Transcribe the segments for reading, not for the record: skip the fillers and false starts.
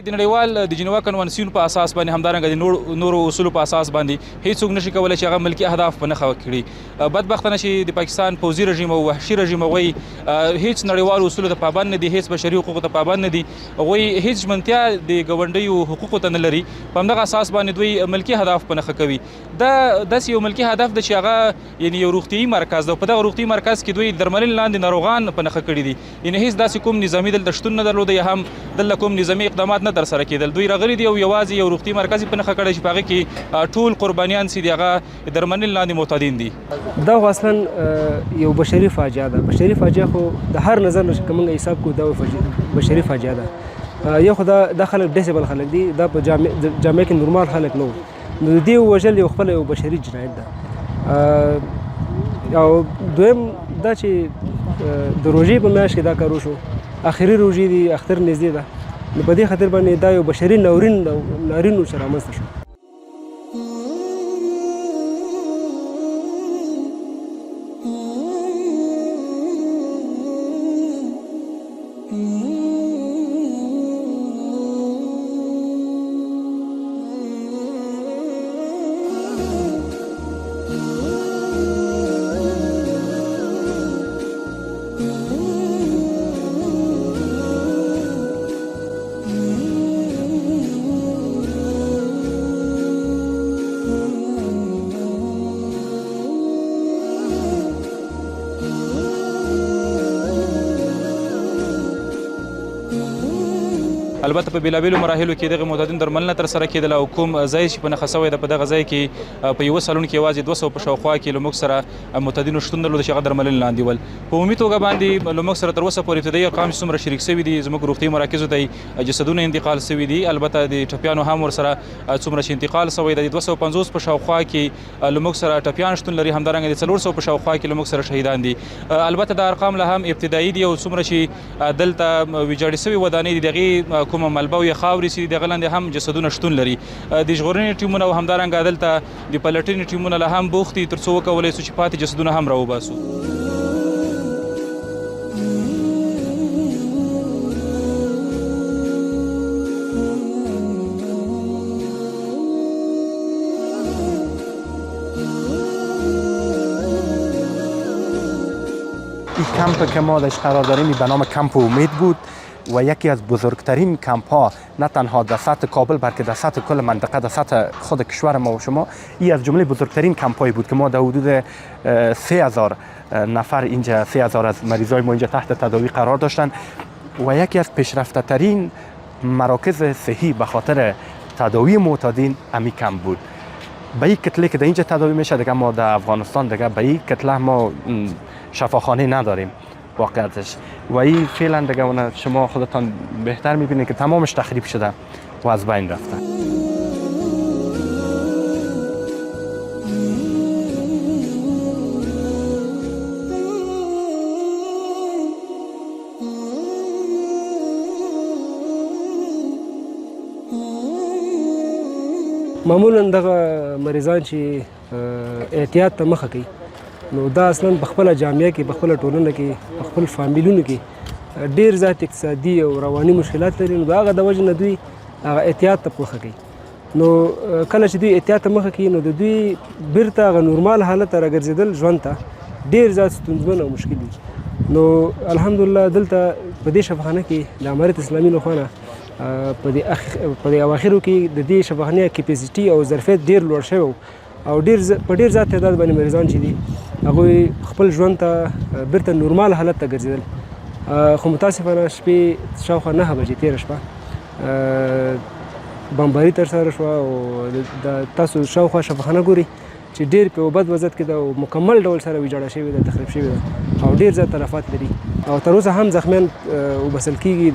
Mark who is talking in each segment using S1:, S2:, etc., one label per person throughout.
S1: د نړیوال د جنیوا کنوانسیون په اساس باندې همدارنګه د نورو اصولو په اساس باندې هیڅوک نشي کولی چې هغه ملکي اهداف په نښه کړي. بدبختانه چې د پاکستان پوځي رژیم او وحشي رژیم هغوی هیڅ نړیوالو اصولو ته پابند نه دي، هیڅ بشري حقوقو ته پابند نه دي، هغوی هیڅ ژمنتیا د ګاونډیو حقوقو ته نه لري. په همدغه اساس باندې دوی ملکي اهداف په نښه کوي. دا داسې یو ملکي هدف ده چې هغه یعنې یو روغتیایي مرکز ده. په دغه روغتیایي مرکز کې دوی درملنې لاندې ناروغان په نښه کړي دي. یعنې هیڅ داسې کوم نظامي دلته شتون نه درلوده یا هم دلته کوم نظامي اقدامات نه ترسره کېدل. دوی راغلي دي او یوازې یو روغتي مرکز په نښه کړی چې په هغې کې ټول قربانیان چې دي هغه درملنې لاندې معتادین دي.
S2: دا خو اصلا یو بشري فاجعه ده. بشري فاجعه خو د هر نظر نه که موږ حساب کړو دا بشري فاجعه ده. یو خو دا خلک ډیسیبل خلک دي، دا په جامعه کې نورمال خلک نه وو، نو د دې وژل یو خپله یو بشري جنایت ده. او دویم دا چې د روژې په میاشت کې دا کار وشو، اخري روژې دي، اختر نږدې ده، نو په دې خاطر باندې دا یو بشري ناورین چې رامنځته شو.
S1: البته په بیلابیلو مراحلو کې دغه معتادین درملنه ترسره کېدله او کوم ځای چې په نښه سوی ده په دغه ځای کې په یوه سالون کې یوازې 200 په شاوخوا کې له موږ سره معتادینو شتون درلوده چې هغه درملنې لاندې ول. په عمومي توګه باندې له موږ سره تر اوسه پورې ابتدایي ارقام چې څومره شریک سوي دي زموږ روغتیایي مراکزو ته جسدونه انتقال سوي دي. البته د ټپیانو هم ورسره څومره چې انتقال سوی دی د 250 په شاوخوا کې له موږ سره ټپیان شتون لري، همدارنګه د 400 په شاوخوا کې له موږ سره شهیدان دي. البته دا ارقام له هم ابتدایي دي او څومره چې دلته ویجاړې سوي ودانۍ دي د هغې کومه ملبه او یا خاورې چې دغه لاندې هم جسدونه شتون لري. د ژغورنې ټیمونه او همدارنګه دلته د پلټنې ټیمونه لا هم بوخت دي تر څو وکولی سو چې پاتې جسدونه هم راوباسو.
S3: این کمپ که ما درش قرار داریم به نام کمپ امید بود و یکی از بزرگترین کمپ ها نه تنها در سطح کابل بلکه در سطح کل منطقه، در سطح خود کشور ما و شما. این از جمله بزرگترین کمپ هایی بود که ما در حدود 3000 نفر اینجا 3000 از مریضای ما اینجا تحت تداوی قرار داشتن و یکی از پیشرفته ترین مراکز صحی به خاطر تداوی معتادین امی کمپ بود. به این کتله که در اینجا تداوی میشه دیگه ما در افغانستان دیگه به این کتله ما شفاخانه نداریم واقعیتش و این فعلا دیگه شما خودتان بهتر میبینید که تمامش تخریب شده و از بین رفته.
S2: معمولا دغه مریضان چې احتیاط ته مخه کوي نو دا اصلا په خپله جامعه کې، په خپله ټولنه کې، په خپل فامیلونو کې ډېر زیات اقتصادي او رواني مشکلات لري. نو د هغه د وجې نه دوی هغه احتیاط ته مخه کوي. نو کله چې دوی احتیاط ته مخه کوي نو د دوی بیرته هغه نورمال حالت ته راګرځېدل ژوند ته ډېر زیات ستونزمن او مشکل وي. نو الحمدلله دلته په دې شفاخانه کې د امارت اسلامي له خوا نه په دې اواخرو کې د دې شفاخانې کیپاسیټي او ظرفیت ډېر لوړ شوی او په ډېر زیات تعداد باندې مریضان چې دي هغوی خپل ژوند ته بیرته نورمال حالت ته ګرځېدل. خو متاسفانه شپې شاوخوا 9 بجې تېره شوه بمباري ترسره شوه او د تاسو شاوخوا شفاخانه ګورئ چې ډېر په بد وضعیت کې ده او مکمل ډول سره ویجاړه شوې ده، تخریب شوې ده او ډېر زیات تلفات لري او تر اوسه هم زخمیان وبسل کېږي،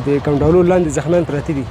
S2: د کم ډولو لاندې زخمیان پراته دي.